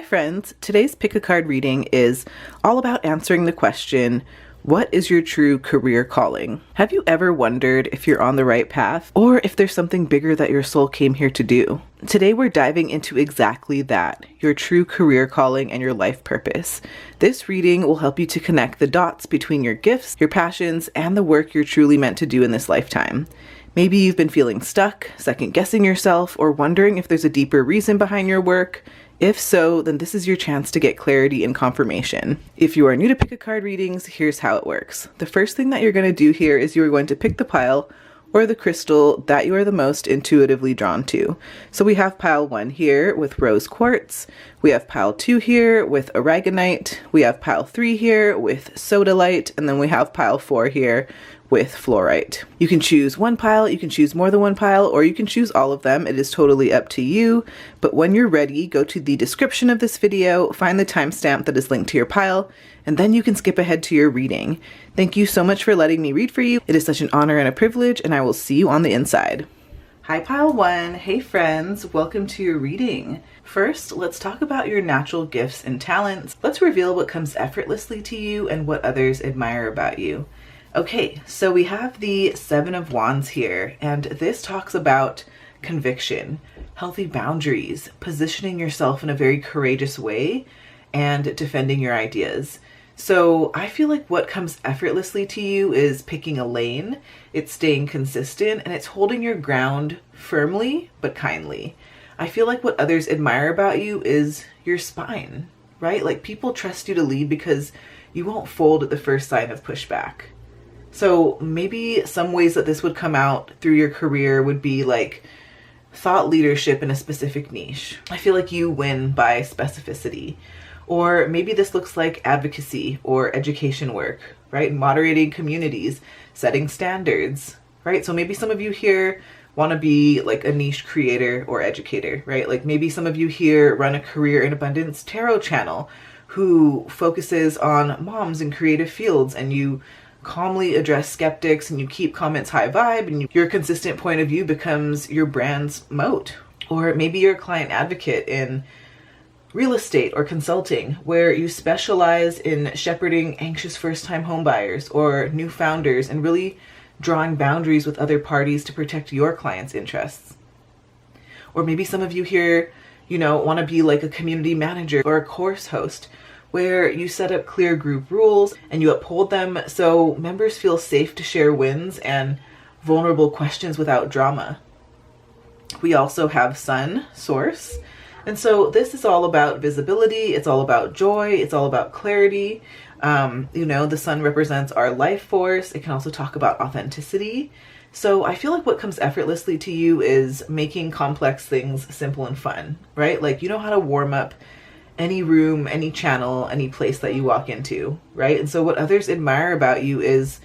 friends, today's pick a card reading is all about answering the question, what is your true career calling? Have you ever wondered if you're on the right path or if there's something bigger that your soul came here to do? Today we're diving into exactly that, your true career calling and your life purpose. This reading will help you to connect the dots between your gifts, your passions, and the work you're truly meant to do in this lifetime. Maybe you've been feeling stuck, second guessing yourself, or wondering if there's a deeper reason behind your work. If so, then this is your chance to get clarity and confirmation. If you are new to pick a card readings, here's how it works. The first thing that you're going to do here is you're going to pick the pile or the crystal that you are the most intuitively drawn to. So we have pile 1 here with rose quartz. We have pile 2 here with Aragonite. We have pile 3 here with Sodalite. And then we have pile 4 here with Fluorite. You can choose one pile, you can choose more than one pile, or you can choose all of them. It is totally up to you. But when you're ready, go to the description of this video, find the timestamp that is linked to your pile, and then you can skip ahead to your reading. Thank you so much for letting me read for you. It is such an honor and a privilege, and I will see you on the inside. Hi pile 1, hey friends, welcome to your reading. First, let's talk about your natural gifts and talents. Let's reveal what comes effortlessly to you and what others admire about you. Okay, so we have the 7 of Wands here, and this talks about conviction, healthy boundaries, positioning yourself in a very courageous way, and defending your ideas. So I feel like what comes effortlessly to you is picking a lane, it's staying consistent, and it's holding your ground firmly but kindly. I feel like what others admire about you is your spine, right? Like people trust you to lead because you won't fold at the first sign of pushback. So maybe some ways that this would come out through your career would be like thought leadership in a specific niche. I feel like you win by specificity. Or maybe this looks like advocacy or education work, right? Moderating communities, setting standards, right? So maybe some of you here want to be like a niche creator or educator, right? Like maybe some of you here run a career in abundance tarot channel who focuses on moms in creative fields, and you calmly address skeptics and you keep comments high vibe, and your consistent point of view becomes your brand's moat. Or maybe you're a client advocate in real estate or consulting where you specialize in shepherding anxious first-time homebuyers or new founders and really drawing boundaries with other parties to protect your clients' interests. Or maybe some of you here, want to be like a community manager or a course host where you set up clear group rules and you uphold them so members feel safe to share wins and vulnerable questions without drama. We also have Sun, Source. And so this is all about visibility. It's all about joy. It's all about clarity. The sun represents our life force. It can also talk about authenticity. So I feel like what comes effortlessly to you is making complex things simple and fun, right? Like you know how to warm up any room, any channel, any place that you walk into, right? And so what others admire about you is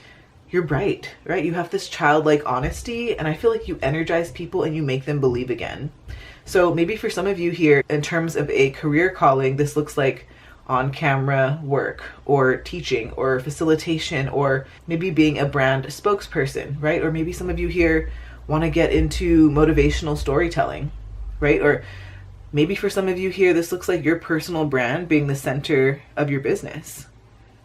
you're bright, right? You have this childlike honesty, and I feel like you energize people and you make them believe again. So maybe for some of you here, in terms of a career calling, this looks like on-camera work or teaching or facilitation, or maybe being a brand spokesperson, right? Or maybe some of you here want to get into motivational storytelling, right? Or maybe for some of you here, this looks like your personal brand being the center of your business,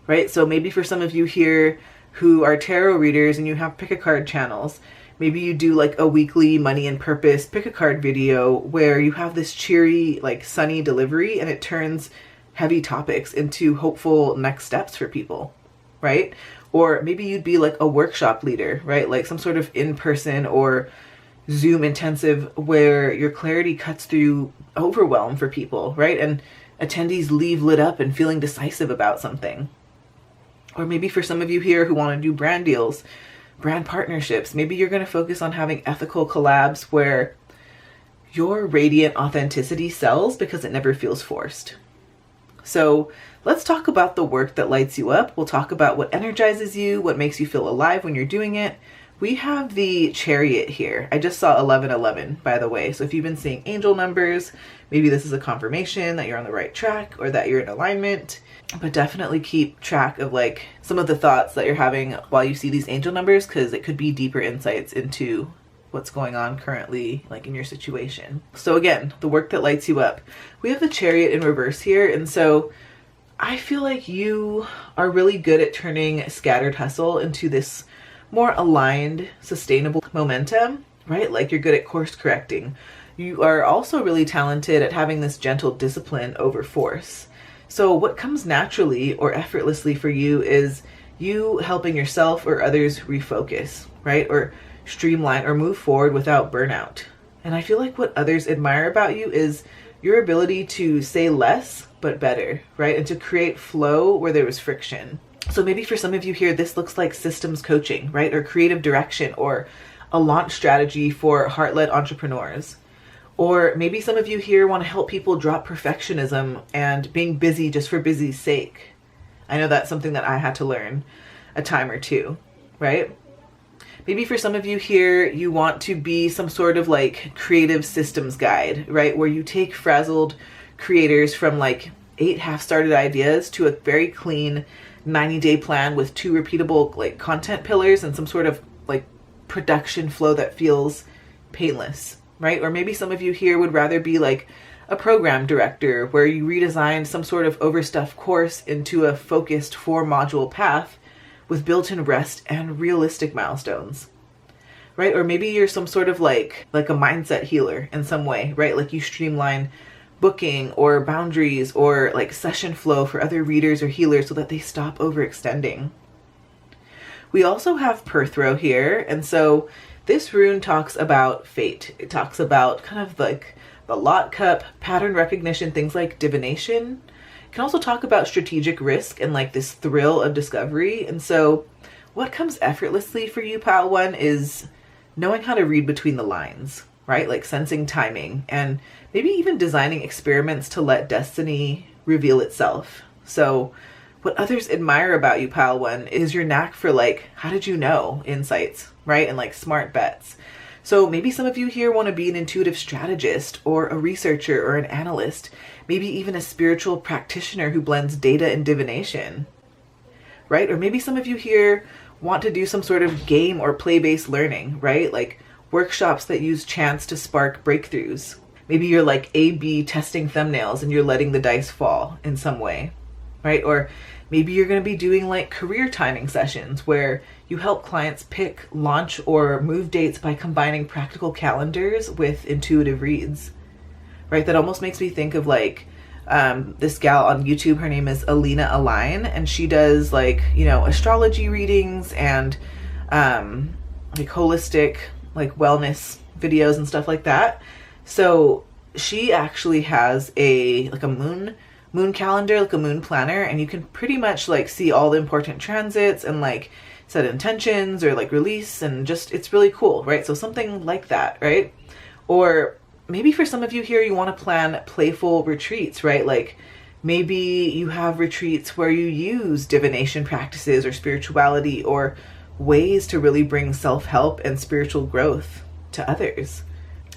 right? So maybe for some of you here who are tarot readers and you have pick a card channels, maybe you do like a weekly money and purpose pick a card video where you have this cheery, like sunny delivery, and it turns heavy topics into hopeful next steps for people, right? Or maybe you'd be like a workshop leader, right? Like some sort of in-person or Zoom intensive where your clarity cuts through overwhelm for people, right? And attendees leave lit up and feeling decisive about something. Or maybe for some of you here who want to do brand deals, brand partnerships, maybe you're going to focus on having ethical collabs where your radiant authenticity sells because it never feels forced. So let's talk about the work that lights you up. We'll talk about what energizes you, what makes you feel alive when you're doing it. We have the Chariot here. I just saw 1111, by the way. So if you've been seeing angel numbers, maybe this is a confirmation that you're on the right track or that you're in alignment. But definitely keep track of like some of the thoughts that you're having while you see these angel numbers, because it could be deeper insights into what's going on currently, like in your situation. So again, the work that lights you up. We have the Chariot in reverse here, and so I feel like you are really good at turning scattered hustle into this more aligned, sustainable momentum, right? Like you're good at course correcting. You are also really talented at having this gentle discipline over force. So what comes naturally or effortlessly for you is you helping yourself or others refocus, right? Or streamline or move forward without burnout. And I feel like what others admire about you is your ability to say less but better, right? And to create flow where there was friction. So maybe for some of you here, this looks like systems coaching, right? Or creative direction, or a launch strategy for heart-led entrepreneurs. Or maybe some of you here want to help people drop perfectionism and being busy just for busy's sake. I know that's something that I had to learn a time or two, right? Maybe for some of you here, you want to be some sort of like creative systems guide, right? Where you take frazzled creators from like 8 half-started ideas to a very clean 90-day plan with 2 repeatable like content pillars and some sort of like production flow that feels painless, right? Or maybe some of you here would rather be like a program director where you redesign some sort of overstuffed course into a focused 4-module path with built-in rest and realistic milestones, right? Or maybe you're some sort of like a mindset healer in some way, right? Like you streamline booking or boundaries or like session flow for other readers or healers so that they stop overextending. We also have Perthrow here, and so this rune talks about fate. It talks about kind of like the lot cup, pattern recognition, things like divination. Can also talk about strategic risk and like this thrill of discovery. And so what comes effortlessly for you, Pile 1, is knowing how to read between the lines, right? Like sensing timing and maybe even designing experiments to let destiny reveal itself. So what others admire about you, Pile 1, is your knack for like, how did you know insights, right? And like smart bets. So maybe some of you here want to be an intuitive strategist or a researcher or an analyst, maybe even a spiritual practitioner who blends data and divination, right? Or maybe some of you here want to do some sort of game or play-based learning, right? Like workshops that use chance to spark breakthroughs. Maybe you're like A/B testing thumbnails and you're letting the dice fall in some way, right? Or maybe you're going to be doing like career timing sessions where you help clients pick, launch, or move dates by combining practical calendars with intuitive reads, right? That almost makes me think of like this gal on YouTube. Her name is Alina Align, and she does like, you know, astrology readings and like holistic like wellness videos and stuff like that. So she actually has a moon calendar, like a moon planner, and you can pretty much like see all the important transits and like set intentions or like release, and just it's really cool, right? So something like that, right? Or maybe for some of you here, you want to plan playful retreats, right? Like maybe you have retreats where you use divination practices or spirituality or ways to really bring self-help and spiritual growth to others.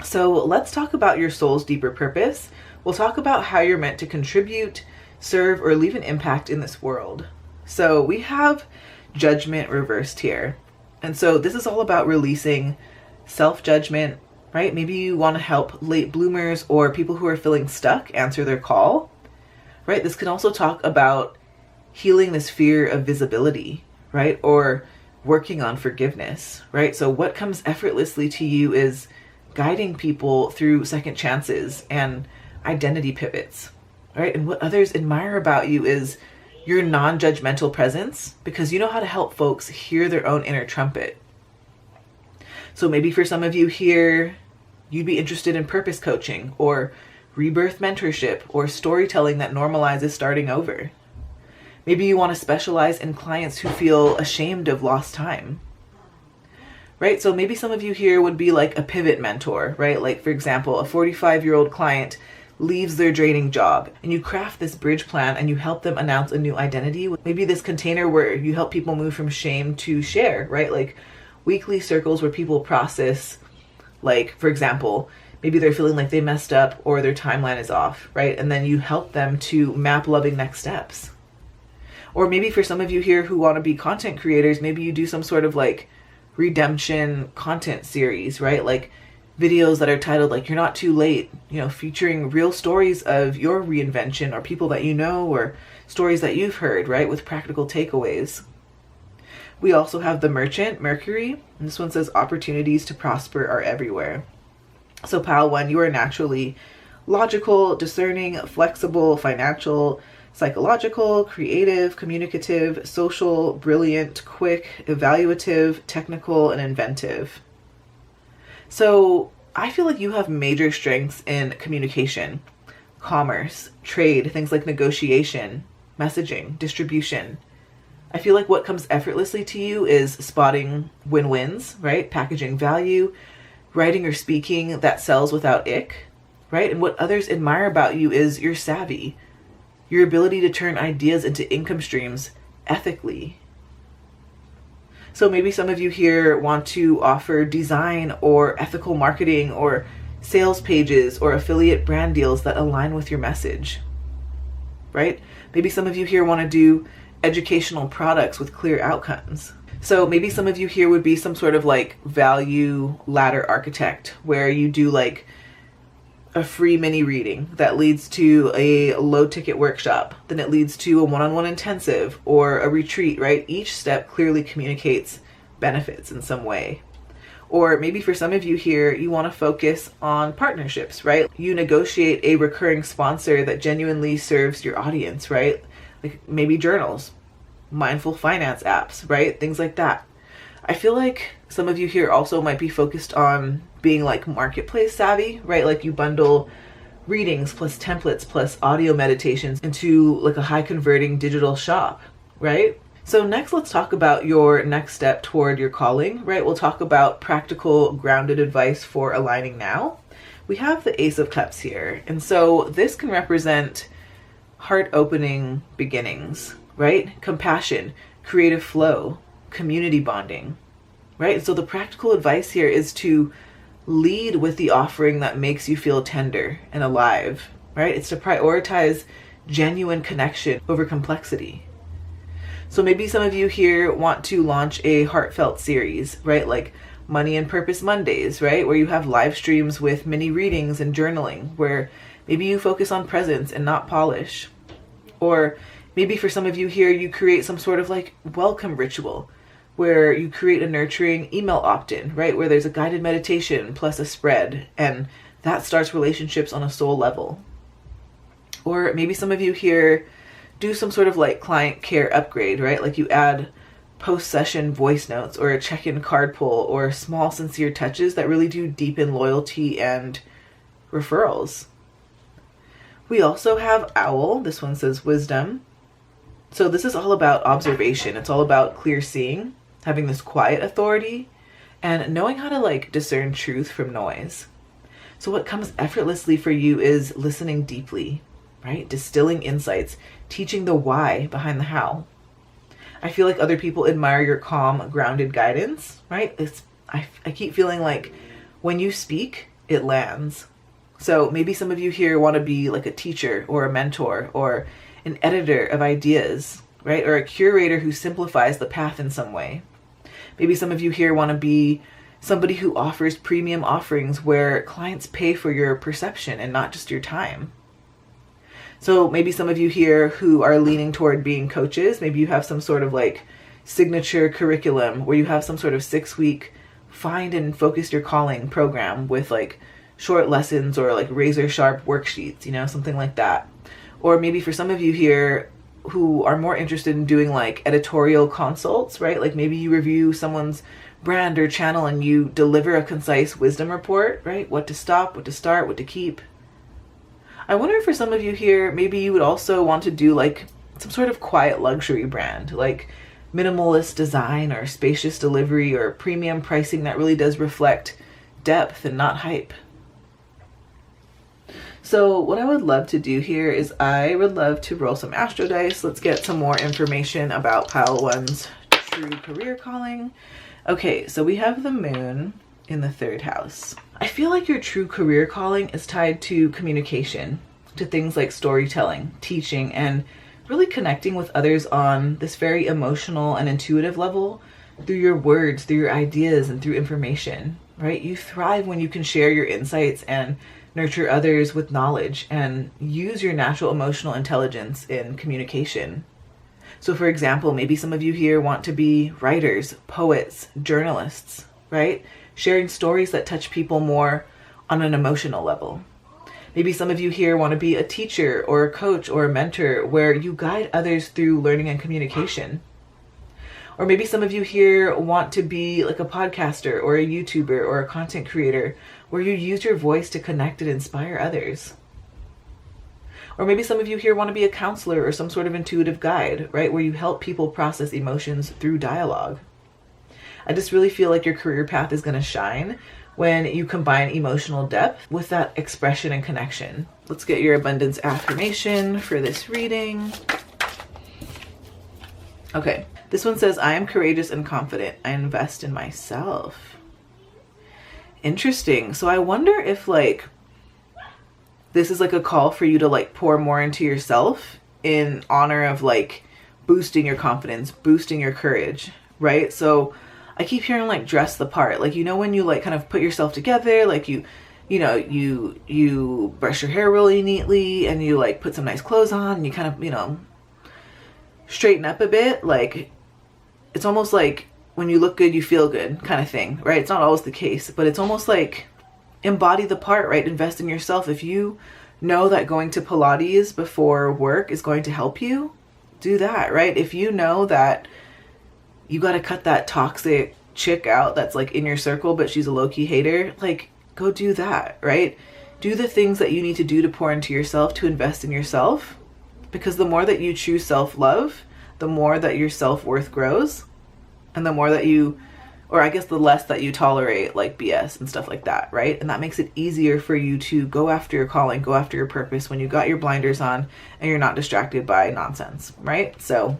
So let's talk about your soul's deeper purpose. We'll talk about how you're meant to contribute, serve, or leave an impact in this world. So we have Judgment reversed here. And so this is all about releasing self-judgment, right? Maybe you want to help late bloomers or people who are feeling stuck answer their call, right? This can also talk about healing this fear of visibility, right? Or working on forgiveness, right? So what comes effortlessly to you is guiding people through second chances and identity pivots, right? And what others admire about you is your non-judgmental presence, because you know how to help folks hear their own inner trumpet. So maybe for some of you here, you'd be interested in purpose coaching or rebirth mentorship or storytelling that normalizes starting over. Maybe you want to specialize in clients who feel ashamed of lost time, right? So maybe some of you here would be like a pivot mentor, right? Like for example, a 45-year-old client leaves their draining job and you craft this bridge plan and you help them announce a new identity. Maybe this container where you help people move from shame to share, right? Like weekly circles where people process, like for example, maybe they're feeling like they messed up or their timeline is off, right? And then you help them to map loving next steps. Or maybe for some of you here who want to be content creators, maybe you do some sort of like redemption content series, right? Like videos that are titled like You're Not Too Late, featuring real stories of your reinvention or people that you know or stories that you've heard, right? With practical takeaways. We also have the Merchant, Mercury, and this one says opportunities to prosper are everywhere. So Pile 1, you are naturally logical, discerning, flexible, financial, psychological, creative, communicative, social, brilliant, quick, evaluative, technical, and inventive. So I feel like you have major strengths in communication, commerce, trade, things like negotiation, messaging, distribution. I feel like what comes effortlessly to you is spotting win-wins, right? Packaging value, writing or speaking that sells without ick, right? And what others admire about you is your savvy, your ability to turn ideas into income streams ethically. So maybe some of you here want to offer design or ethical marketing or sales pages or affiliate brand deals that align with your message, right? Maybe some of you here want to do educational products with clear outcomes. So maybe some of you here would be some sort of like value ladder architect where you do like a free mini reading that leads to a low ticket workshop. Then it leads to a one-on-one intensive or a retreat, right? Each step clearly communicates benefits in some way. Or maybe for some of you here, you want to focus on partnerships, right? You negotiate a recurring sponsor that genuinely serves your audience, right? Like maybe journals, mindful finance apps, right? Things like that. I feel like some of you here also might be focused on being like marketplace savvy, right? Like you bundle readings plus templates plus audio meditations into like a high converting digital shop, right? So next, let's talk about your next step toward your calling, right? We'll talk about practical grounded advice for aligning now. We have the Ace of Cups here. And so this can represent heart opening beginnings, right? Compassion, creative flow, community bonding, right? So the practical advice here is to lead with the offering that makes you feel tender and alive, right? It's to prioritize genuine connection over complexity. So maybe some of you here want to launch a heartfelt series, right? Like Money and Purpose Mondays, right? Where you have live streams with mini readings and journaling, where maybe you focus on presence and not polish. Or maybe for some of you here, you create some sort of like welcome ritual where you create a nurturing email opt-in, right? Where there's a guided meditation plus a spread, and that starts relationships on a soul level. Or maybe some of you here do some sort of like client care upgrade, right? Like you add post-session voice notes or a check-in card pull or small sincere touches that really do deepen loyalty and referrals. We also have Owl. This one says wisdom. So this is all about observation. It's all about clear seeing, having this quiet authority, and knowing how to like discern truth from noise. So what comes effortlessly for you is listening deeply, right? Distilling insights, teaching the why behind the how. I feel like other people admire your calm, grounded guidance, right? I keep feeling like when you speak, it lands. So maybe some of you here want to be like a teacher or a mentor or an editor of ideas, right? Or a curator who simplifies the path in some way. Maybe some of you here want to be somebody who offers premium offerings where clients pay for your perception and not just your time. So maybe some of you here who are leaning toward being coaches, maybe you have some sort of like signature curriculum where you have some sort of 6-week find and focus your calling program with like short lessons or like razor sharp worksheets, something like that. Or maybe for some of you here who are more interested in doing like editorial consults, right? Like maybe you review someone's brand or channel and you deliver a concise wisdom report, right? What to stop, what to start, what to keep. I wonder if for some of you here, maybe you would also want to do like some sort of quiet luxury brand, like minimalist design or spacious delivery or premium pricing that really does reflect depth and not hype. So what I would love to do here is I would love to roll some astro dice. Let's get some more information about Pile 1's true career calling. Okay, so we have the moon in the 3rd house. I feel like your true career calling is tied to communication, to things like storytelling, teaching, and really connecting with others on this very emotional and intuitive level. through your words, through your ideas, and through information, right? You thrive when you can share your insights and nurture others with knowledge and use your natural emotional intelligence in communication. So for example, maybe some of you here want to be writers, poets, journalists, right? Sharing stories that touch people more on an emotional level. Maybe some of you here want to be a teacher or a coach or a mentor where you guide others through learning and communication. Or maybe some of you here want to be like a podcaster or a YouTuber or a content creator where you use your voice to connect and inspire others. Or maybe some of you here want to be a counselor or some sort of intuitive guide, right? Where you help people process emotions through dialogue. I just really feel like your career path is going to shine when you combine emotional depth with that expression and connection. Let's get your abundance affirmation for this reading. Okay, this one says, I am courageous and confident. I invest in myself. Interesting. So I wonder if like this is like a call for you to like pour more into yourself in honor of like boosting your confidence, boosting your courage, right? So I keep hearing like dress the part, like, you know, when you like kind of put yourself together, like you brush your hair really neatly and you like put some nice clothes on and you kind of, you know, straighten up a bit. Like it's almost like when you look good, you feel good kind of thing, right? It's not always the case, but it's almost like embody the part, right? Invest in yourself. If you know that going to Pilates before work is going to help you, do that, right? If you know that you got to cut that toxic chick out that's like in your circle, but she's a low-key hater, like go do that, right? Do the things that you need to do to pour into yourself, to invest in yourself, because the more that you choose self-love, the more that your self-worth grows, and the more that you, or I guess the less that you tolerate like BS and stuff like that, right? And that makes it easier for you to go after your calling, go after your purpose when you got your blinders on and you're not distracted by nonsense, right? So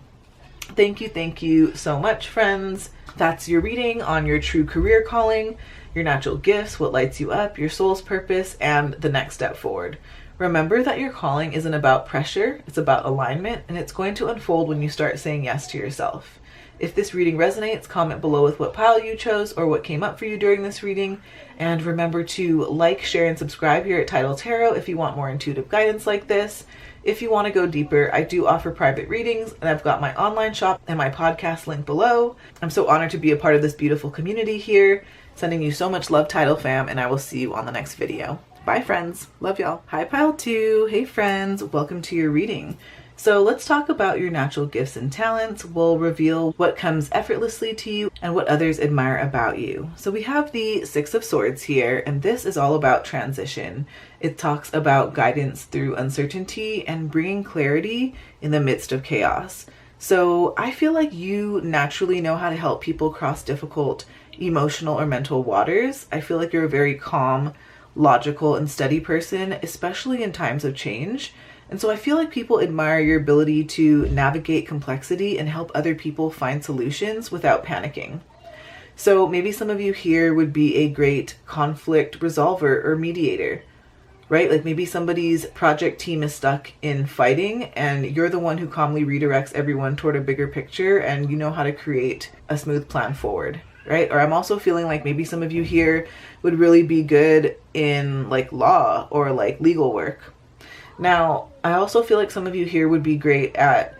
thank you so much, friends. That's your reading on your true career calling, your natural gifts, what lights you up, your soul's purpose, and the next step forward. Remember that your calling isn't about pressure, it's about alignment, and it's going to unfold when you start saying yes to yourself. If this reading resonates, comment below with what pile you chose or what came up for you during this reading. And remember to like, share, and subscribe here at Tidal Tarot if you want more intuitive guidance like this. If you want to go deeper, I do offer private readings, and I've got my online shop and my podcast link below. I'm so honored to be a part of this beautiful community here. Sending you so much love, Tidal fam, and I will see you on the next video. Bye, friends. Love y'all. Hi, Pile 2. Hey, friends. Welcome to your reading. So let's talk about your natural gifts and talents. We'll reveal what comes effortlessly to you and what others admire about you. So we have the Six of Swords here, and this is all about transition. It talks about guidance through uncertainty and bringing clarity in the midst of chaos. So I feel like you naturally know how to help people cross difficult emotional or mental waters. I feel like you're a very calm, logical, and steady person, especially in times of change. And so I feel like people admire your ability to navigate complexity and help other people find solutions without panicking. So maybe some of you here would be a great conflict resolver or mediator, right? Like maybe somebody's project team is stuck in fighting and you're the one who calmly redirects everyone toward a bigger picture and you know how to create a smooth plan forward, right? Or I'm also feeling like maybe some of you here would really be good in like law or like legal work. Now, I also feel like some of you here would be great at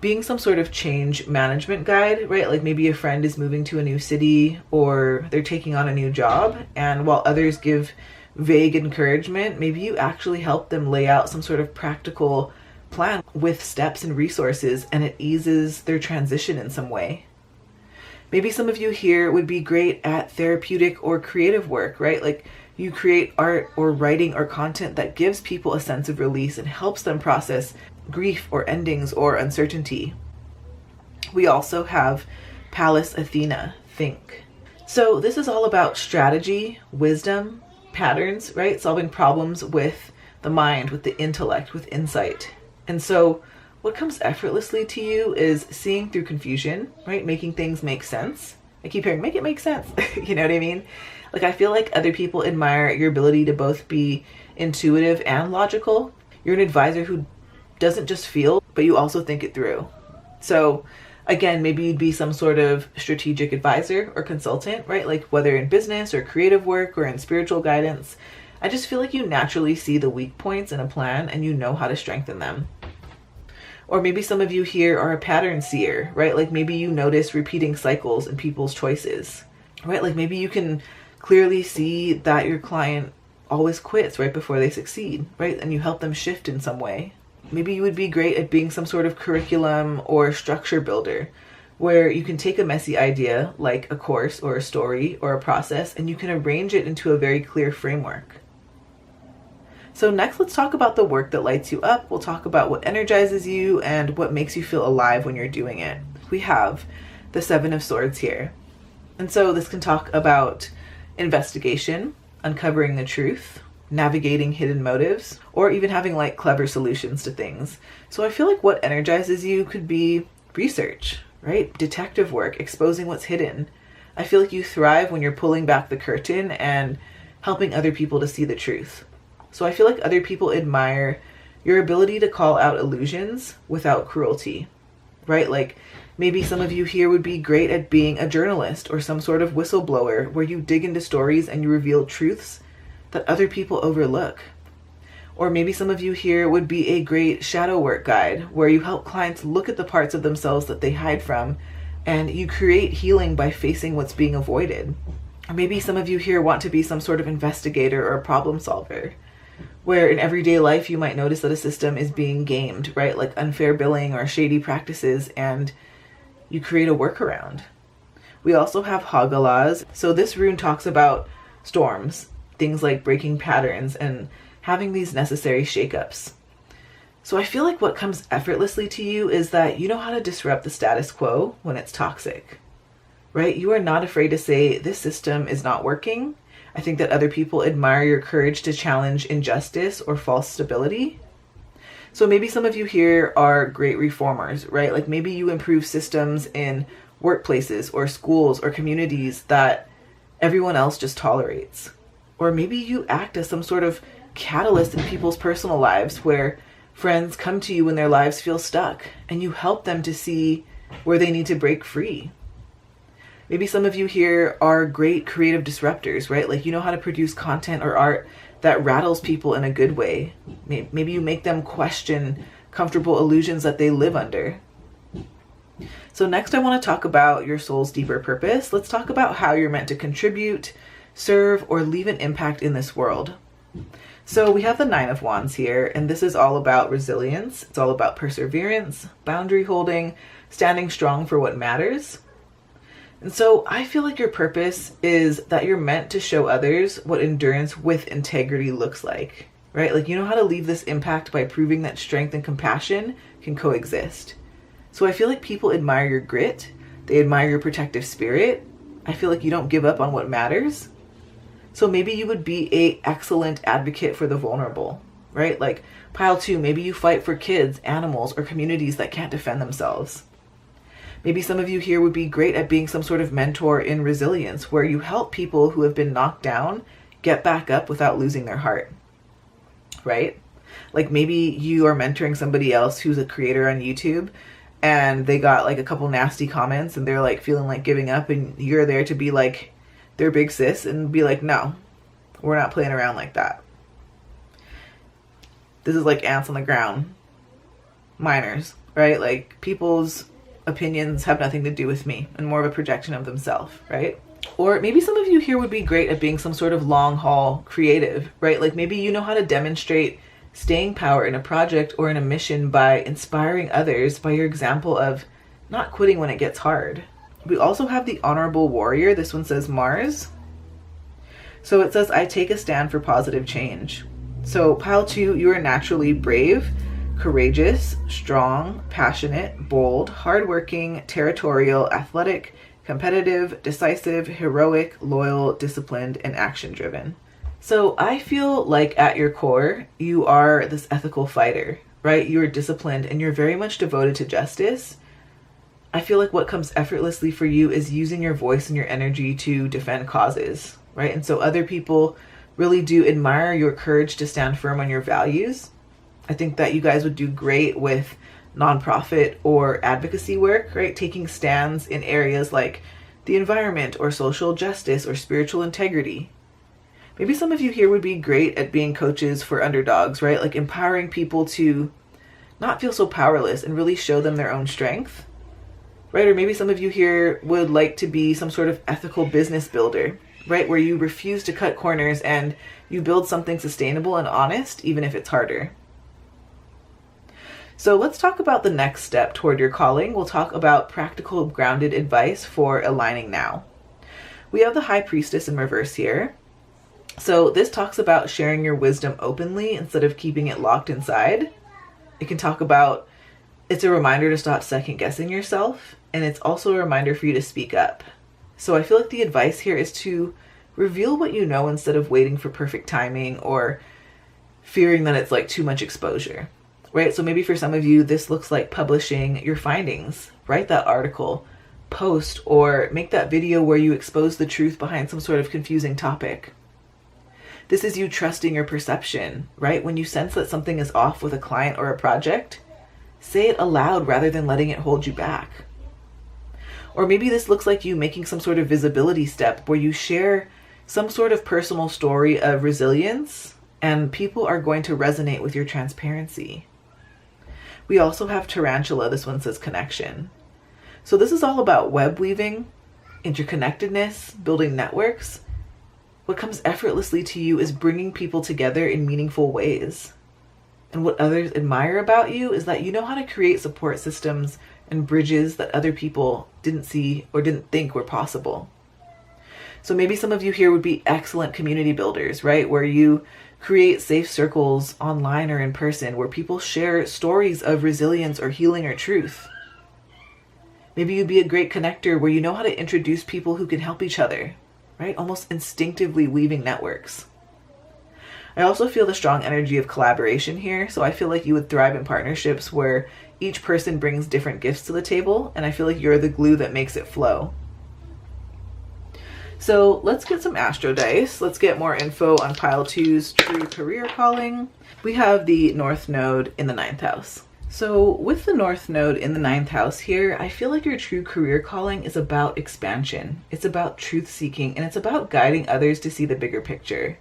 being some sort of change management guide, right? Like maybe a friend is moving to a new city or they're taking on a new job. And while others give vague encouragement, maybe you actually help them lay out some sort of practical plan with steps and resources, and it eases their transition in some way. Maybe some of you here would be great at therapeutic or creative work, right? Like you create art or writing or content that gives people a sense of release and helps them process grief or endings or uncertainty. We also have Pallas Athena, think. So this is all about strategy, wisdom, patterns, right? Solving problems with the mind, with the intellect, with insight. And so what comes effortlessly to you is seeing through confusion, right? Making things make sense. I keep hearing, make it make sense. You know what I mean? Like, I feel like other people admire your ability to both be intuitive and logical. You're an advisor who doesn't just feel, but you also think it through. So Again, maybe you'd be some sort of strategic advisor or consultant, right? Like whether in business or creative work or in spiritual guidance. I just feel like you naturally see the weak points in a plan and you know how to strengthen them. Or maybe some of you here are a pattern seer, right? Like maybe you notice repeating cycles in people's choices, right? Like maybe you can clearly see that your client always quits right before they succeed, right? And you help them shift in some way. Maybe you would be great at being some sort of curriculum or structure builder, where you can take a messy idea like a course or a story or a process and you can arrange it into a very clear framework. So next, let's talk about the work that lights you up. We'll talk about what energizes you and what makes you feel alive when you're doing it. We have the Seven of Swords here. And so this can talk about investigation, uncovering the truth, navigating hidden motives, or even having like clever solutions to things. So I feel like what energizes you could be research, right? Detective work, exposing what's hidden. I feel like you thrive when you're pulling back the curtain and helping other people to see the truth. So I feel like other people admire your ability to call out illusions without cruelty, right? Like maybe some of you here would be great at being a journalist or some sort of whistleblower where you dig into stories and you reveal truths that other people overlook. Or maybe some of you here would be a great shadow work guide where you help clients look at the parts of themselves that they hide from and you create healing by facing what's being avoided. Or maybe some of you here want to be some sort of investigator or a problem solver, where in everyday life you might notice that a system is being gamed, right? Like unfair billing or shady practices, and you create a workaround. We also have Hagalaz. So this rune talks about storms, things like breaking patterns and having these necessary shakeups. So I feel like what comes effortlessly to you is that you know how to disrupt the status quo when it's toxic, right? You are not afraid to say this system is not working. I think that other people admire your courage to challenge injustice or false stability. So maybe some of you here are great reformers, right? Like maybe you improve systems in workplaces or schools or communities that everyone else just tolerates. Or maybe you act as some sort of catalyst in people's personal lives where friends come to you when their lives feel stuck and you help them to see where they need to break free. Maybe some of you here are great creative disruptors, right? Like you know how to produce content or art that rattles people in a good way. Maybe you make them question comfortable illusions that they live under. So next I want to talk about your soul's deeper purpose. Let's talk about how you're meant to contribute, serve, or leave an impact in this world. So we have the Nine of Wands here, and this is all about resilience. It's all about perseverance, boundary holding, standing strong for what matters. And so I feel like your purpose is that you're meant to show others what endurance with integrity looks like, right? Like you know how to leave this impact by proving that strength and compassion can coexist. So I feel like people admire your grit. They admire your protective spirit. I feel like you don't give up on what matters. So maybe you would be an excellent advocate for the vulnerable, right? Like pile 2, maybe you fight for kids, animals, or communities that can't defend themselves. Maybe some of you here would be great at being some sort of mentor in resilience, where you help people who have been knocked down get back up without losing their heart, right? Like maybe you are mentoring somebody else who's a creator on YouTube and they got like a couple nasty comments and they're like feeling like giving up, and you're there to be like their big sis and be like, no, we're not playing around like that. This is like ants on the ground, minors, right? Like people's opinions have nothing to do with me and more of a projection of themselves, right? Or maybe some of you here would be great at being some sort of long haul creative, right? Like maybe you know how to demonstrate staying power in a project or in a mission by inspiring others by your example of not quitting when it gets hard. We also have the Honorable Warrior. This one says Mars. So it says, I take a stand for positive change. So pile 2, you are naturally brave, courageous, strong, passionate, bold, hardworking, territorial, athletic, competitive, decisive, heroic, loyal, disciplined, and action-driven. So I feel like at your core, you are this ethical fighter, right? You're disciplined and you're very much devoted to justice. I feel like what comes effortlessly for you is using your voice and your energy to defend causes, right? And so other people really do admire your courage to stand firm on your values. I think that you guys would do great with nonprofit or advocacy work, right? Taking stands in areas like the environment or social justice or spiritual integrity. Maybe some of you here would be great at being coaches for underdogs, right? Like empowering people to not feel so powerless and really show them their own strength, right? Or maybe some of you here would like to be some sort of ethical business builder, right? Where you refuse to cut corners and you build something sustainable and honest, even if it's harder. So let's talk about the next step toward your calling. We'll talk about practical, grounded advice for aligning now. We have the High Priestess in reverse here. So this talks about sharing your wisdom openly instead of keeping it locked inside. It can talk about, it's a reminder to stop second guessing yourself, and it's also a reminder for you to speak up. So I feel like the advice here is to reveal what you know instead of waiting for perfect timing or fearing that it's like too much exposure. Right? So maybe for some of you, this looks like publishing your findings. Write that article, post, or make that video where you expose the truth behind some sort of confusing topic. This is you trusting your perception, right? When you sense that something is off with a client or a project, say it aloud rather than letting it hold you back. Or maybe this looks like you making some sort of visibility step where you share some sort of personal story of resilience and people are going to resonate with your transparency. We also have tarantula. This one says connection. So this is all about web weaving, interconnectedness, building networks. What comes effortlessly to you is bringing people together in meaningful ways. And what others admire about you is that you know how to create support systems and bridges that other people didn't see or didn't think were possible. So maybe some of you here would be excellent community builders, right? Where you create safe circles online or in person where people share stories of resilience or healing or truth. Maybe you'd be a great connector where you know how to introduce people who can help each other, right? Almost instinctively weaving networks. I also feel the strong energy of collaboration here. So I feel like you would thrive in partnerships where each person brings different gifts to the table, and I feel like you're the glue that makes it flow. So let's get some astro dice. Let's get more info on pile 2's true career calling. We have the North Node in the 9th house. So with the North Node in the 9th house here, I feel like your true career calling is about expansion. It's about truth seeking, and it's about guiding others to see the bigger picture.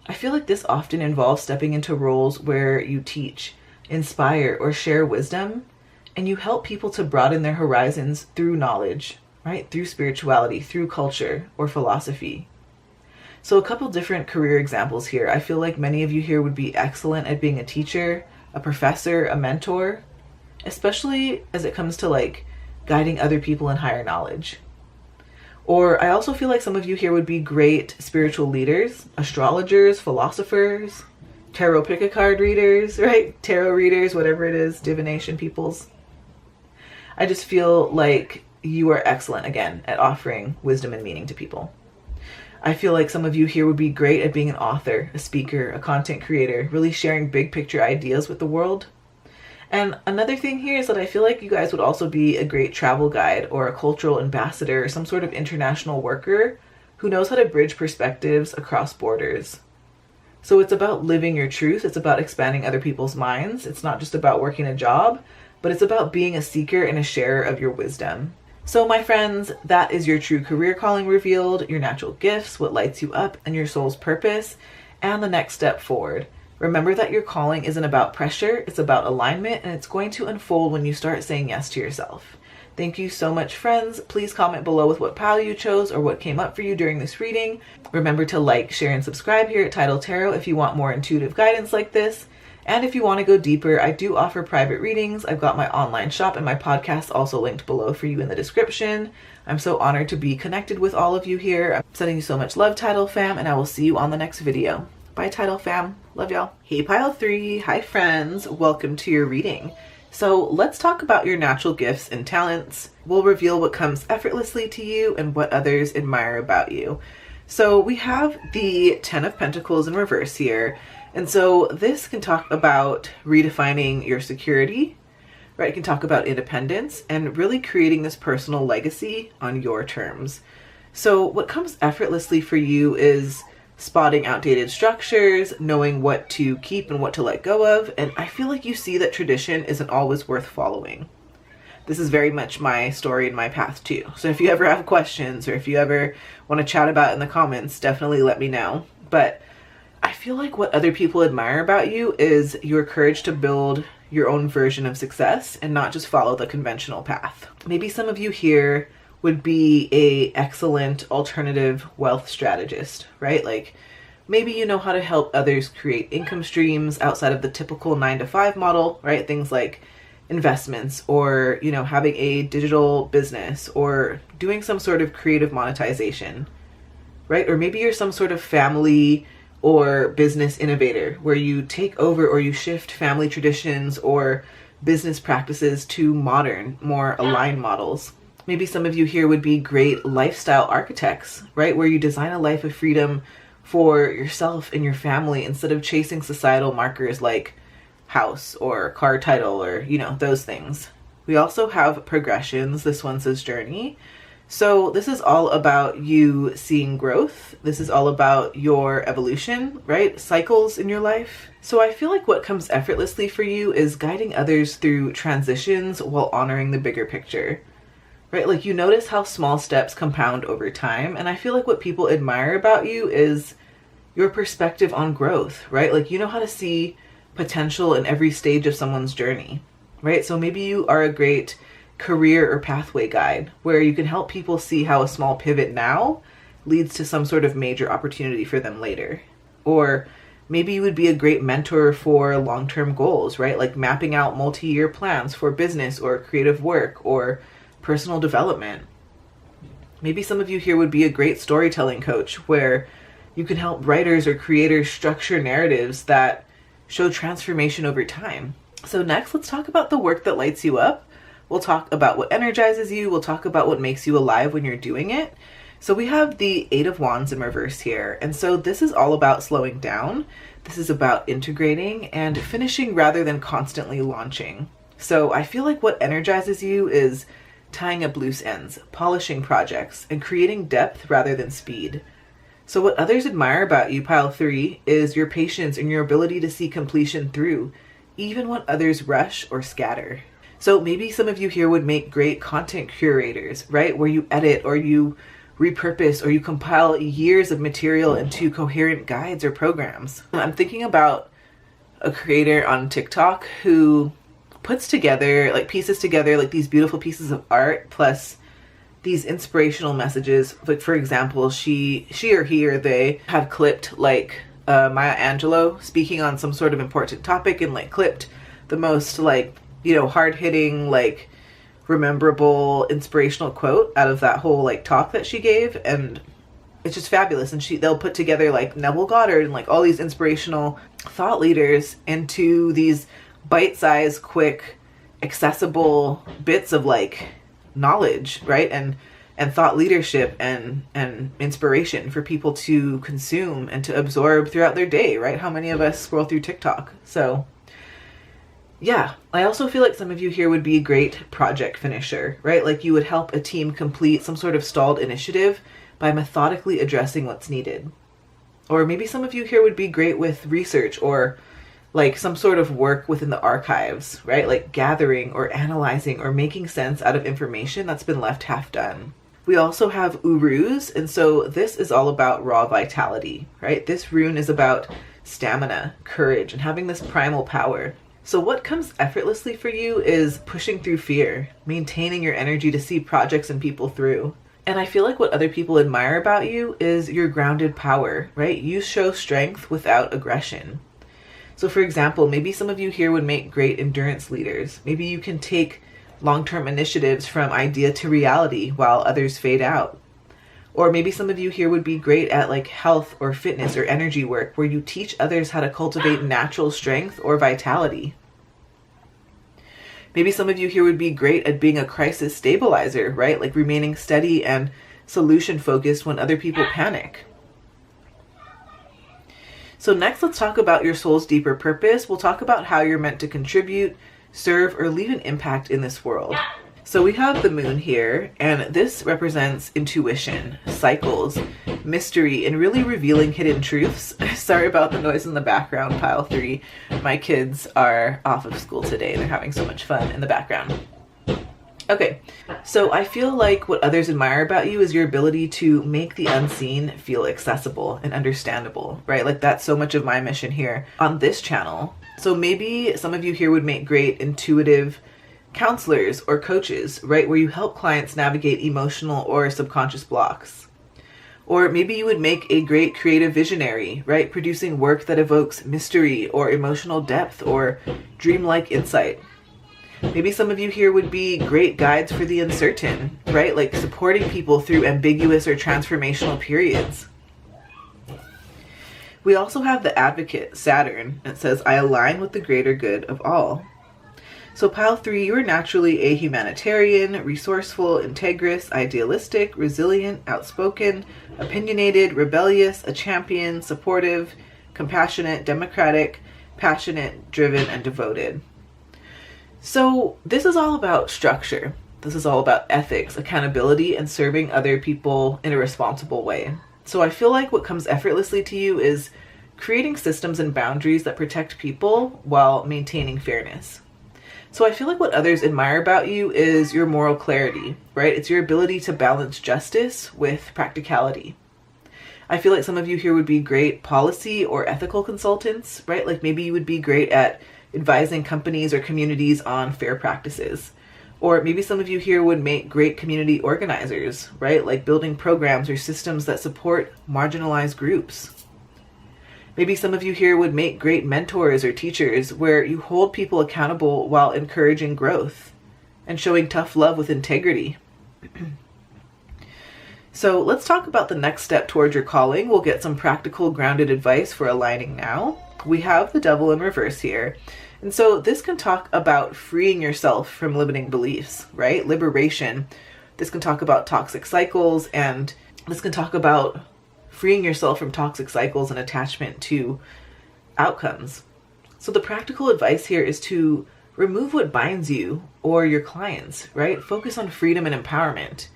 I feel like this often involves stepping into roles where you teach, inspire, or share wisdom, and you help people to broaden their horizons through knowledge, right? Through spirituality, through culture, or philosophy. So a couple different career examples here. I feel like many of you here would be excellent at being a teacher, a professor, a mentor, especially as it comes to like guiding other people in higher knowledge. Or I also feel like some of you here would be great spiritual leaders, astrologers, philosophers, tarot pick a card readers, right? Tarot readers, whatever it is, divination peoples. I just feel like you are excellent, again, at offering wisdom and meaning to people. I feel like some of you here would be great at being an author, a speaker, a content creator, really sharing big picture ideas with the world. And another thing here is that I feel like you guys would also be a great travel guide or a cultural ambassador or some sort of international worker who knows how to bridge perspectives across borders. So it's about living your truth. It's about expanding other people's minds. It's not just about working a job, but it's about being a seeker and a sharer of your wisdom. So my friends, that is your true career calling revealed, your natural gifts, what lights you up, and your soul's purpose, and the next step forward. Remember that your calling isn't about pressure, it's about alignment, and it's going to unfold when you start saying yes to yourself. Thank you so much, friends. Please comment below with what pile you chose or what came up for you during this reading. Remember to like, share, and subscribe here at Tidal Tarot if you want more intuitive guidance like this. And if you want to go deeper, I do offer private readings. I've got my online shop and my podcast also linked below for you in the description. I'm so honored to be connected with all of you here. I'm sending you so much love, Tidal fam, and I will see you on the next video. Bye, Tidal fam. Love y'all. Hey, pile 3. Hi, friends. Welcome to your reading. So let's talk about your natural gifts and talents. We'll reveal what comes effortlessly to you and what others admire about you. So we have the 10 of Pentacles in reverse here. And so this can talk about redefining your security, right? It can talk about independence and really creating this personal legacy on your terms. So what comes effortlessly for you is spotting outdated structures, knowing what to keep and what to let go of. And I feel like you see that tradition isn't always worth following. This is very much my story and my path too. So if you ever have questions, or if you ever want to chat about it in the comments, definitely let me know. But I feel like what other people admire about you is your courage to build your own version of success and not just follow the conventional path. Maybe some of you here would be a excellent alternative wealth strategist, right? Like maybe you know how to help others create income streams outside of the typical 9-to-5 model, right? Things like investments, or, you know, having a digital business, or doing some sort of creative monetization, right? Or maybe you're some sort of family or business innovator where you take over or you shift family traditions or business practices to modern, more aligned models. Maybe some of you here would be great lifestyle architects, right? Where you design a life of freedom for yourself and your family instead of chasing societal markers like house or car title or, you know, those things. We also have progressions. This one says journey. So this is all about you seeing growth. This is all about your evolution, right? Cycles in your life. So I feel like what comes effortlessly for you is guiding others through transitions while honoring the bigger picture, right? Like you notice how small steps compound over time. And I feel like what people admire about you is your perspective on growth, right? Like you know how to see potential in every stage of someone's journey, right? So maybe you are a great career or pathway guide where you can help people see how a small pivot now leads to some sort of major opportunity for them later. Or maybe you would be a great mentor for long-term goals, right? Like mapping out multi-year plans for business or creative work or personal development. Maybe some of you here would be a great storytelling coach where you can help writers or creators structure narratives that show transformation over time. So next, let's talk about the work that lights you up. We'll talk about what energizes you. We'll talk about what makes you alive when you're doing it. So we have the 8 of Wands in reverse here. And so this is all about slowing down. This is about integrating and finishing rather than constantly launching. So I feel like what energizes you is tying up loose ends, polishing projects, and creating depth rather than speed. So what others admire about you, pile 3, is your patience and your ability to see completion through, even when others rush or scatter. So maybe some of you here would make great content curators, right? Where you edit or you repurpose or you compile years of material into coherent guides or programs. I'm thinking about a creator on TikTok who puts together, like pieces together, like these beautiful pieces of art plus these inspirational messages. Like for example, she or he or they have clipped like Maya Angelou speaking on some sort of important topic and like clipped the most like, you know, hard-hitting, like rememberable, inspirational quote out of that whole like talk that she gave, and it's just fabulous. And they'll put together like Neville Goddard and like all these inspirational thought leaders into these bite-sized, quick, accessible bits of like knowledge, right? And thought leadership and inspiration for people to consume and to absorb throughout their day, right? How many of us scroll through TikTok? So yeah, I also feel like some of you here would be a great project finisher, right? Like you would help a team complete some sort of stalled initiative by methodically addressing what's needed. Or maybe some of you here would be great with research or like some sort of work within the archives, right? Like gathering or analyzing or making sense out of information that's been left half done. We also have Urus, and so this is all about raw vitality, right? This rune is about stamina, courage, and having this primal power. So what comes effortlessly for you is pushing through fear, maintaining your energy to see projects and people through. And I feel like what other people admire about you is your grounded power, right? You show strength without aggression. So for example, maybe some of you here would make great endurance leaders. Maybe you can take long-term initiatives from idea to reality while others fade out. Or maybe some of you here would be great at like health or fitness or energy work where you teach others how to cultivate natural strength or vitality. Maybe some of you here would be great at being a crisis stabilizer, right? Like remaining steady and solution focused when other people panic. So next, let's talk about your soul's deeper purpose. We'll talk about how you're meant to contribute, serve, or leave an impact in this world. So we have the moon here, and this represents intuition, cycles, mystery, and really revealing hidden truths. Sorry about the noise in the background, pile 3. My kids are off of school today. They're having so much fun in the background. Okay, so I feel like what others admire about you is your ability to make the unseen feel accessible and understandable, right? Like that's so much of my mission here on this channel. So maybe some of you here would make great intuitive counselors or coaches, right? Where you help clients navigate emotional or subconscious blocks. Or maybe you would make a great creative visionary, right? Producing work that evokes mystery or emotional depth or dreamlike insight. Maybe some of you here would be great guides for the uncertain, right? Like supporting people through ambiguous or transformational periods. We also have the advocate, Saturn. It says, I align with the greater good of all. So pile 3, you are naturally a humanitarian, resourceful, integrous, idealistic, resilient, outspoken, opinionated, rebellious, a champion, supportive, compassionate, democratic, passionate, driven, and devoted. So this is all about structure. This is all about ethics, accountability, and serving other people in a responsible way. So I feel like what comes effortlessly to you is creating systems and boundaries that protect people while maintaining fairness. So I feel like what others admire about you is your moral clarity, right? It's your ability to balance justice with practicality. I feel like some of you here would be great policy or ethical consultants, right? Like maybe you would be great at advising companies or communities on fair practices. Or maybe some of you here would make great community organizers, right? Like building programs or systems that support marginalized groups. Maybe some of you here would make great mentors or teachers where you hold people accountable while encouraging growth and showing tough love with integrity. So let's talk about the next step towards your calling. We'll get some practical, grounded advice for aligning now. We have the devil in reverse here. And so this can talk about freeing yourself from limiting beliefs, right? Liberation. This can talk about toxic cycles, and this can talk about freeing yourself from toxic cycles and attachment to outcomes. So the practical advice here is to remove what binds you or your clients, right? Focus on freedom and empowerment.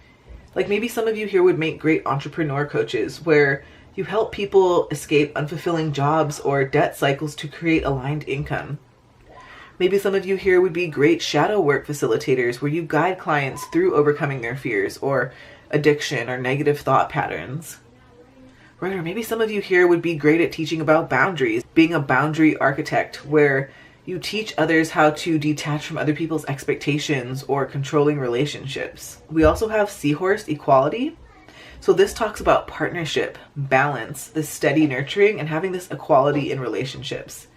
Like maybe some of you here would make great entrepreneur coaches where you help people escape unfulfilling jobs or debt cycles to create aligned income. Maybe some of you here would be great shadow work facilitators where you guide clients through overcoming their fears or addiction or negative thought patterns. Right, or maybe some of you here would be great at teaching about boundaries, being a boundary architect where you teach others how to detach from other people's expectations or controlling relationships. We also have Seahorse Equality. So this talks about partnership, balance, this steady nurturing, and having this equality in relationships.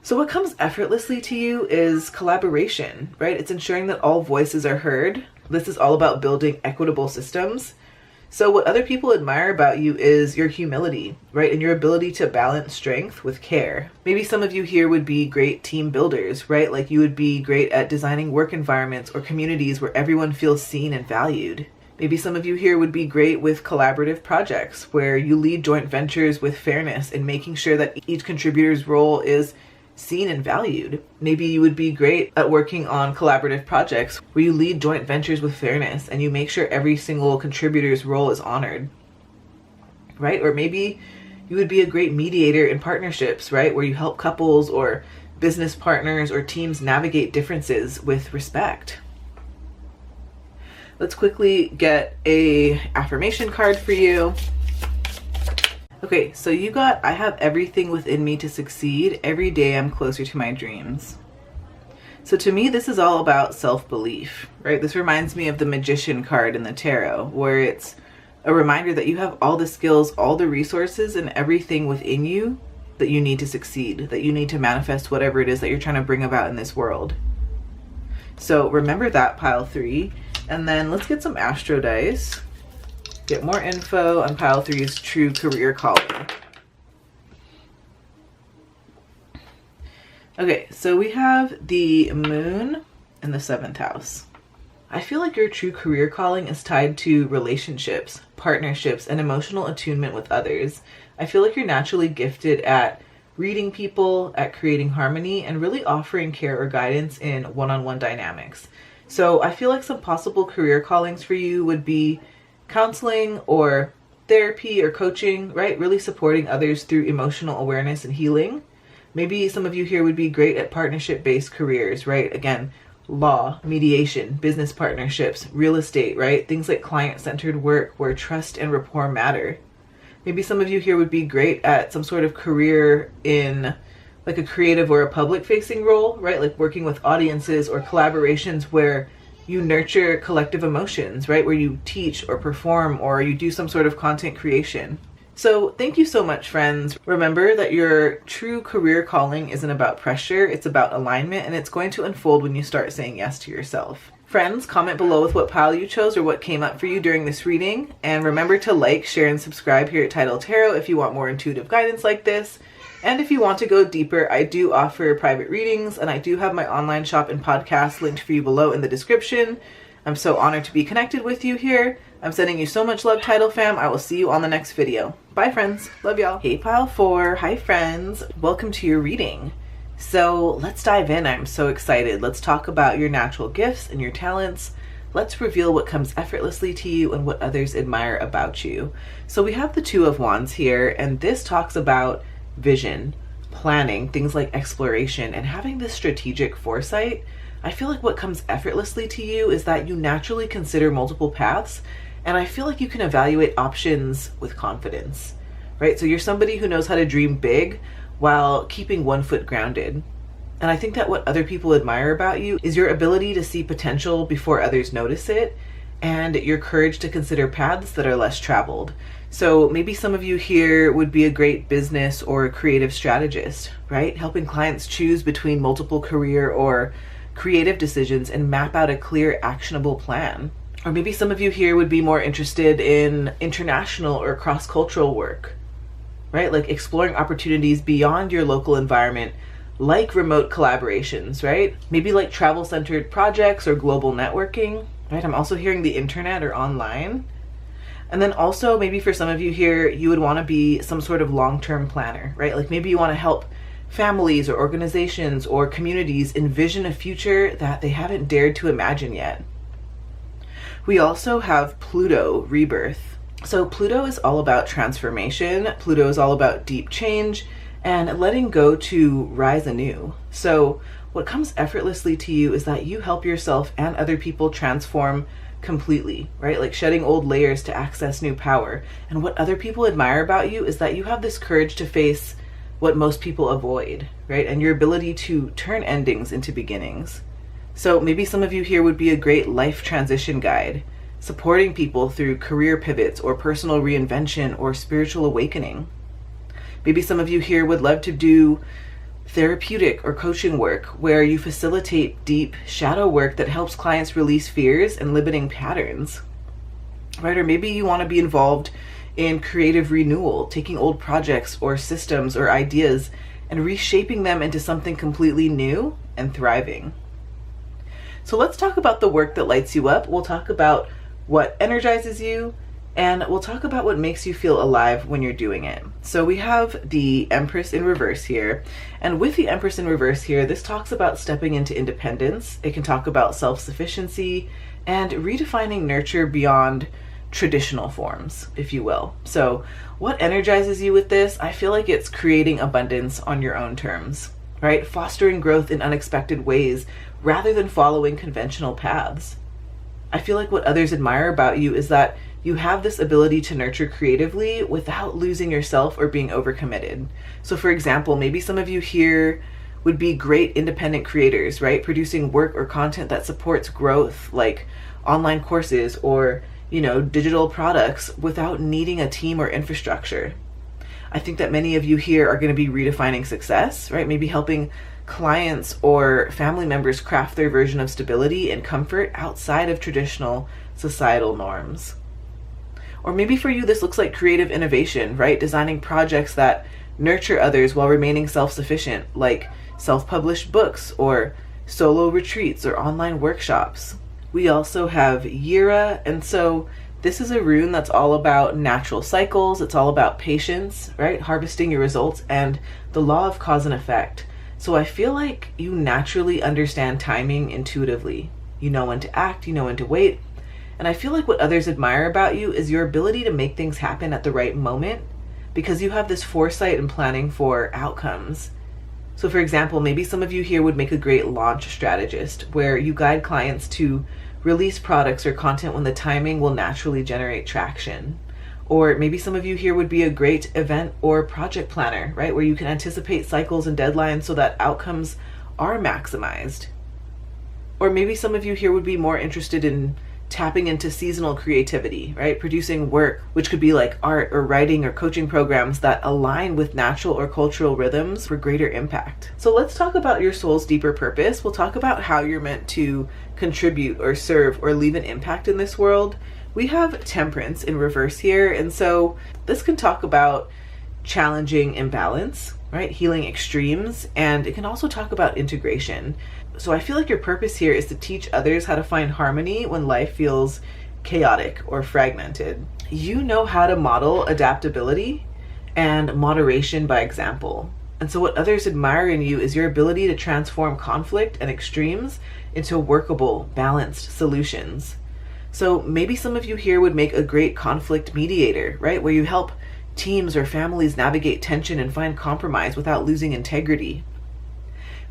So what comes effortlessly to you is collaboration, right? It's ensuring that all voices are heard. This is all about building equitable systems. So what other people admire about you is your humility, right? And your ability to balance strength with care. Maybe some of you here would be great team builders, right? Like you would be great at designing work environments or communities where everyone feels seen and valued. Maybe some of you here would be great with collaborative projects where you lead joint ventures with fairness and making sure that each contributor's role is seen and valued. Maybe you would be great at working on collaborative projects where you lead joint ventures with fairness and you make sure every single contributor's role is honored, right? Or maybe you would be a great mediator in partnerships, right? Where you help couples or business partners or teams navigate differences with respect. Let's quickly get a affirmation card for you. Okay, so you got, I have everything within me to succeed. Every day I'm closer to my dreams. So to me, this is all about self-belief, right? This reminds me of the Magician card in the tarot, where it's a reminder that you have all the skills, all the resources, and everything within you that you need to succeed, that you need to manifest whatever it is that you're trying to bring about in this world. So remember that, pile 3. And then let's get some astro dice. Get more info on pile 3's true career calling. Okay, so we have the moon in the 7th house. I feel like your true career calling is tied to relationships, partnerships, and emotional attunement with others. I feel like you're naturally gifted at reading people, at creating harmony, and really offering care or guidance in one-on-one dynamics. So I feel like some possible career callings for you would be counseling or therapy or coaching, right? Really supporting others through emotional awareness and healing. Maybe some of you here would be great at partnership-based careers, right? Again, law, mediation, business partnerships, real estate, right? Things like client-centered work where trust and rapport matter. Maybe some of you here would be great at some sort of career in like a creative or a public-facing role, right? Like working with audiences or collaborations where you nurture collective emotions, right? Where you teach or perform or you do some sort of content creation. So thank you so much, friends. Remember that your true career calling isn't about pressure, it's about alignment, and it's going to unfold when you start saying yes to yourself. Friends, comment below with what pile you chose or what came up for you during this reading. And remember to like, share, and subscribe here at Title Tarot if you want more intuitive guidance like this. And if you want to go deeper, I do offer private readings, and I do have my online shop and podcast linked for you below in the description. I'm so honored to be connected with you here. I'm sending you so much love, Title Fam. I will see you on the next video. Bye, friends. Love y'all. Hey, Pile 4. Hi, friends. Welcome to your reading. So let's dive in. I'm so excited. Let's talk about your natural gifts and your talents. Let's reveal what comes effortlessly to you and what others admire about you. So we have the Two of Wands here, and this talks about vision, planning, things like exploration, and having this strategic foresight. I feel like what comes effortlessly to you is that you naturally consider multiple paths, and I feel like you can evaluate options with confidence, right? So you're somebody who knows how to dream big while keeping one foot grounded. And I think that what other people admire about you is your ability to see potential before others notice it, and your courage to consider paths that are less traveled. So maybe some of you here would be a great business or creative strategist, right? Helping clients choose between multiple career or creative decisions and map out a clear, actionable plan. Or maybe some of you here would be more interested in international or cross-cultural work, right? Like exploring opportunities beyond your local environment, like remote collaborations, right? Maybe like travel-centered projects or global networking, right? I'm also hearing the internet or online. And then also maybe for some of you here, you would want to be some sort of long-term planner, right? Like maybe you want to help families or organizations or communities envision a future that they haven't dared to imagine yet. We also have Pluto rebirth. So Pluto is all about transformation. Pluto is all about deep change and letting go to rise anew. So what comes effortlessly to you is that you help yourself and other people transform completely, right? Like shedding old layers to access new power. And what other people admire about you is that you have this courage to face what most people avoid, right? And your ability to turn endings into beginnings. So maybe some of you here would be a great life transition guide, supporting people through career pivots or personal reinvention or spiritual awakening. Maybe some of you here would love to do therapeutic or coaching work where you facilitate deep shadow work that helps clients release fears and limiting patterns, right? Or maybe you want to be involved in creative renewal, taking old projects or systems or ideas and reshaping them into something completely new and thriving. So let's talk about the work that lights you up. We'll talk about what energizes you, and we'll talk about what makes you feel alive when you're doing it. So we have the Empress in reverse here. And with the Empress in reverse here, this talks about stepping into independence. It can talk about self-sufficiency and redefining nurture beyond traditional forms, if you will. So what energizes you with this? I feel like it's creating abundance on your own terms, right? Fostering growth in unexpected ways rather than following conventional paths. I feel like what others admire about you is that you have this ability to nurture creatively without losing yourself or being overcommitted. So for example, maybe some of you here would be great independent creators, right? Producing work or content that supports growth, like online courses or, digital products without needing a team or infrastructure. I think that many of you here are going to be redefining success, right? Maybe helping clients or family members craft their version of stability and comfort outside of traditional societal norms. Or maybe for you, this looks like creative innovation, right? Designing projects that nurture others while remaining self-sufficient, like self-published books or solo retreats or online workshops. We also have Yira, and so this is a rune that's all about natural cycles. It's all about patience, right? Harvesting your results and the law of cause and effect. So I feel like you naturally understand timing intuitively. You know when to act, you know when to wait. And I feel like what others admire about you is your ability to make things happen at the right moment, because you have this foresight and planning for outcomes. So for example, maybe some of you here would make a great launch strategist, where you guide clients to release products or content when the timing will naturally generate traction. Or maybe some of you here would be a great event or project planner, right? Where you can anticipate cycles and deadlines so that outcomes are maximized. Or maybe some of you here would be more interested in tapping into seasonal creativity, right? Producing work, which could be like art or writing or coaching programs that align with natural or cultural rhythms for greater impact. So let's talk about your soul's deeper purpose. We'll talk about how you're meant to contribute or serve or leave an impact in this world. We have Temperance in reverse here, and so this can talk about challenging imbalance, right? Healing extremes, and it can also talk about integration. So I feel like your purpose here is to teach others how to find harmony when life feels chaotic or fragmented. You know how to model adaptability and moderation by example. And so what others admire in you is your ability to transform conflict and extremes into workable, balanced solutions. So maybe some of you here would make a great conflict mediator, right? Where you help teams or families navigate tension and find compromise without losing integrity.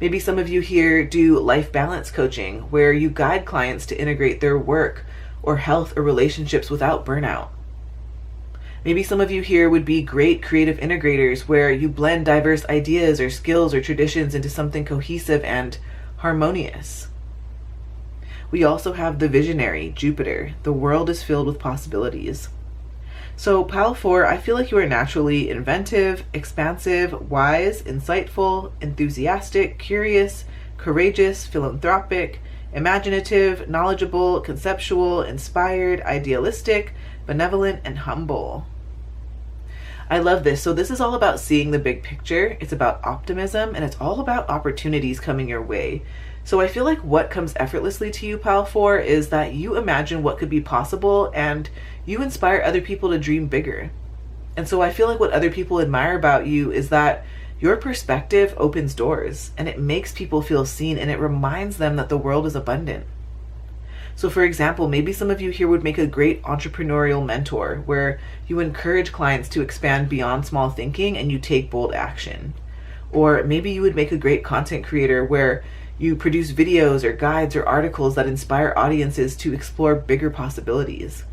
Maybe some of you here do life balance coaching, where you guide clients to integrate their work or health or relationships without burnout. Maybe some of you here would be great creative integrators, where you blend diverse ideas or skills or traditions into something cohesive and harmonious. We also have the visionary, Jupiter. The world is filled with possibilities. So Pile 4, I feel like you are naturally inventive, expansive, wise, insightful, enthusiastic, curious, courageous, philanthropic, imaginative, knowledgeable, conceptual, inspired, idealistic, benevolent, and humble. I love this. So this is all about seeing the big picture. It's about optimism, and it's all about opportunities coming your way. So I feel like what comes effortlessly to you, Pile 4, is that you imagine what could be possible and you inspire other people to dream bigger. And so I feel like what other people admire about you is that your perspective opens doors and it makes people feel seen, and it reminds them that the world is abundant. So for example, maybe some of you here would make a great entrepreneurial mentor, where you encourage clients to expand beyond small thinking and you take bold action. Or maybe you would make a great content creator, where you produce videos or guides or articles that inspire audiences to explore bigger possibilities.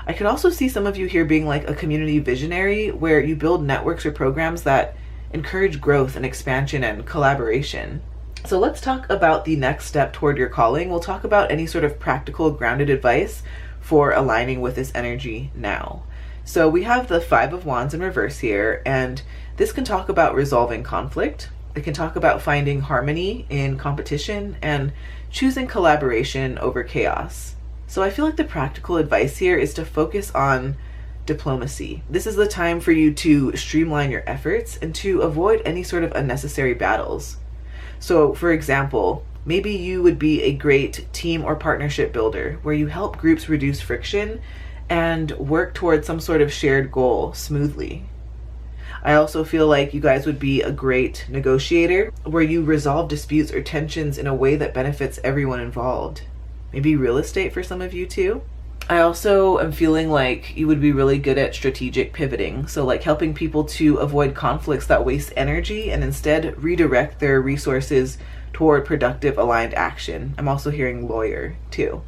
I could also see some of you here being like a community visionary, where you build networks or programs that encourage growth and expansion and collaboration. So let's talk about the next step toward your calling. We'll talk about any sort of practical, grounded advice for aligning with this energy now. So we have the 5 of Wands in reverse here, and this can talk about resolving conflict. It can talk about finding harmony in competition and choosing collaboration over chaos. So I feel like the practical advice here is to focus on diplomacy. This is the time for you to streamline your efforts and to avoid any sort of unnecessary battles. So for example, maybe you would be a great team or partnership builder, where you help groups reduce friction and work towards some sort of shared goal smoothly. I also feel like you guys would be a great negotiator, where you resolve disputes or tensions in a way that benefits everyone involved. Maybe real estate for some of you too. I also am feeling like you would be really good at strategic pivoting. So like helping people to avoid conflicts that waste energy and instead redirect their resources toward productive aligned action. I'm also hearing lawyer too.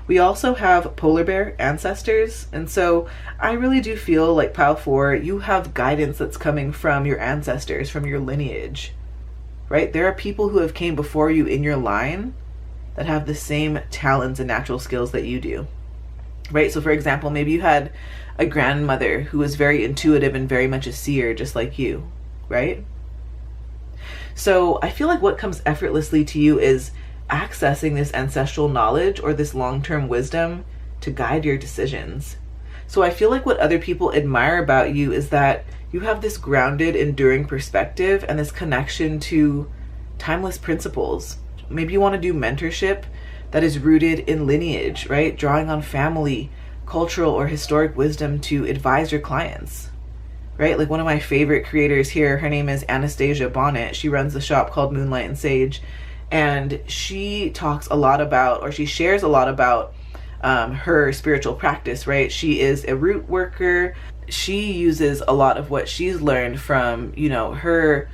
We also have polar bear ancestors, and so I really do feel like Pile 4, you have guidance that's coming from your ancestors, from your lineage, right? There are people who have came before you in your line that have the same talents and natural skills that you do, right? So for example, maybe you had a grandmother who was very intuitive and very much a seer, just like you, right? So I feel like what comes effortlessly to you is accessing this ancestral knowledge or this long-term wisdom to guide your decisions. So I feel like what other people admire about you is that you have this grounded, enduring perspective and this connection to timeless principles. Maybe you want to do mentorship that is rooted in lineage, right? Drawing on family, cultural, or historic wisdom to advise your clients, right? Like one of my favorite creators here, her name is Anastasia Bonnet. She runs a shop called Moonlight and Sage. And she talks a lot about, or she shares a lot about her spiritual practice, right? She is a root worker. She uses a lot of what she's learned from, you know, her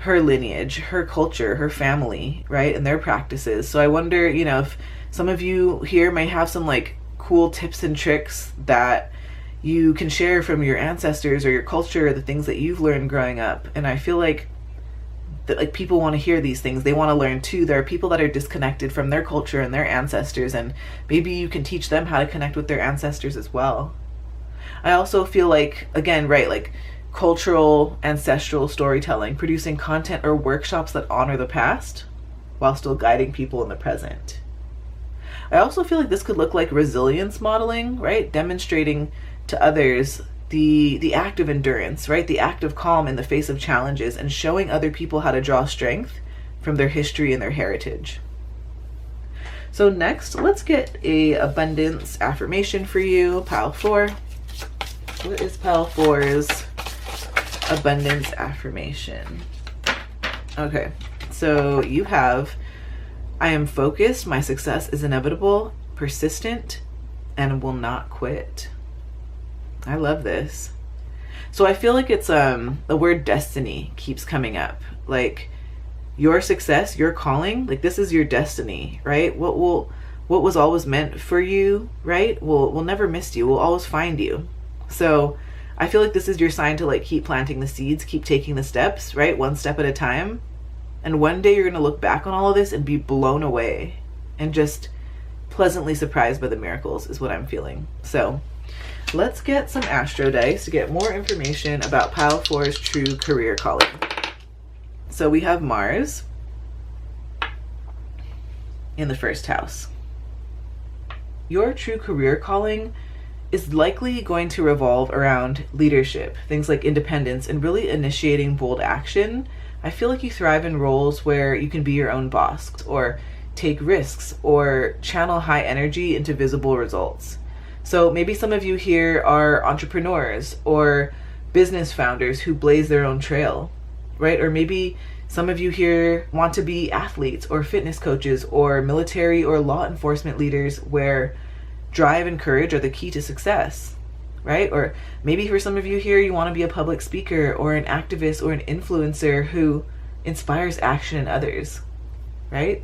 lineage, her culture, her family, right? And their practices. So I wonder, you know, if some of you here may have some like cool tips and tricks that you can share from your ancestors or your culture, the things that you've learned growing up. And I feel like that, like, people want to hear these things. They want to learn too. There are people that are disconnected from their culture and their ancestors, and maybe you can teach them how to connect with their ancestors as well. I also feel like, again, right, like cultural ancestral storytelling, producing content or workshops that honor the past while still guiding people in the present. I also feel like this could look like resilience modeling, right? Demonstrating to others the act of endurance, right? The act of calm in the face of challenges, and showing other people how to draw strength from their history and their heritage. So next, let's get a abundance affirmation for you, pile 4. What is pile 4's abundance affirmation? Okay, so you have, I am focused, my success is inevitable, persistent, and will not quit. I love this. So I feel like it's the word destiny keeps coming up. Like your success, your calling, like this is your destiny, right? What was always meant for you, right? Will never miss you. Will always find you. So I feel like this is your sign to like keep planting the seeds, keep taking the steps, right? One step at a time. And one day you're going to look back on all of this and be blown away and just pleasantly surprised by the miracles is what I'm feeling. So let's get some astro dice to get more information about pile 4's true career calling. So we have Mars in the first house. Your true career calling is likely going to revolve around leadership, things like independence, and really initiating bold action. I feel like you thrive in roles where you can be your own boss, or take risks, or channel high energy into visible results. So maybe some of you here are entrepreneurs or business founders who blaze their own trail, right? Or maybe some of you here want to be athletes or fitness coaches or military or law enforcement leaders where drive and courage are the key to success, right? Or maybe for some of you here, you want to be a public speaker or an activist or an influencer who inspires action in others, right?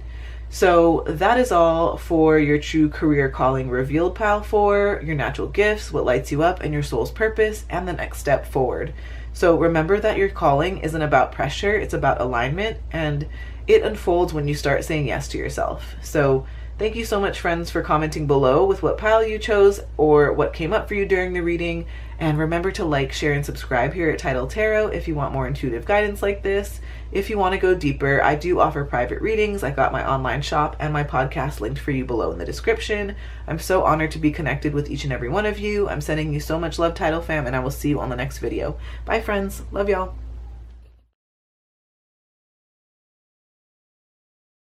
So that is all for your true career calling revealed, pile 4, your natural gifts, what lights you up, and your soul's purpose, and the next step forward. So remember that your calling isn't about pressure, it's about alignment, and it unfolds when you start saying yes to yourself. So thank you so much, friends, for commenting below with what pile you chose or what came up for you during the reading. And remember to like, share, and subscribe here at Tidal Tarot if you want more intuitive guidance like this. If you want to go deeper, I do offer private readings. I got my online shop and my podcast linked for you below in the description. I'm so honored to be connected with each and every one of you. I'm sending you so much love, Tidal fam, and I will see you on the next video. Bye, friends. Love y'all.